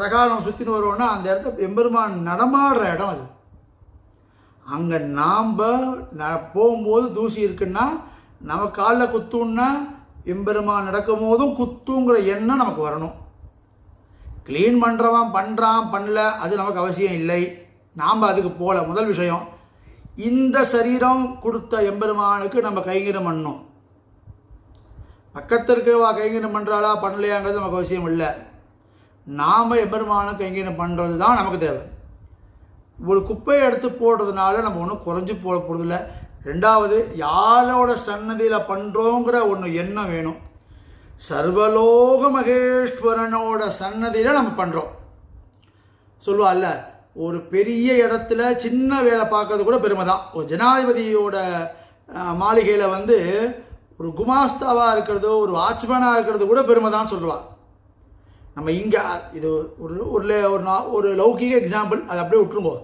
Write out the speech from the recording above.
பிரகாரம் சுற்றின்னு வருவோன்னா அந்த இடத்த எம்பெருமான் நடமாடுற இடம் அது. அங்கே நாம் போகும்போது தூசி இருக்குன்னா நம்ம காலில் குத்துன்னா எம்பெருமான் நடக்கும் போதும் குத்துங்கிற எண்ணம் நமக்கு வரணும். க்ளீன் பண்ணுறவன் பண்ணுறான் பண்ணல அது நமக்கு அவசியம் இல்லை, நாம் அதுக்கு போகல. முதல் விஷயம், இந்த சரீரம் கொடுத்த எம்பெருமானுக்கு நம்ம கைங்கரியம் பண்ணணும். பக்கத்தில் இருக்கிறவா கைங்கரியம் பண்ணுறாளா பண்ணலையாங்கிறது நமக்கு அவசியம் இல்லை. நாம் எம்பெருமானுக்கு கைங்கரியம் பண்ணுறது தான் நமக்கு தேவை. ஒரு குப்பையை எடுத்து போடுறதுனால நம்ம ஒன்றும் குறைஞ்சி போட போகிறதில்ல. ரெண்டாவது, யாரோட சன்னதியில் பண்ணுறோங்கிற ஒன்று எண்ணம் வேணும். சர்வலோக மகேஸ்வரனோட சன்னதியில் நம்ம பண்ணுறோம் சொல்லுவாள்ல, ஒரு பெரிய இடத்துல சின்ன வேலை பார்க்கறது கூட பெருமை தான். ஒரு ஜனாதிபதியோட மாளிகையில் ஒரு குமாஸ்தாவாக இருக்கிறதோ ஒரு வாட்ச்மேனாக இருக்கிறது கூட பெருமை தான் சொல்லுவாள். நம்ம இங்கே இது ஒரு லௌகிக எக்ஸாம்பிள், அதை அப்படியே விட்டுருங்கோ.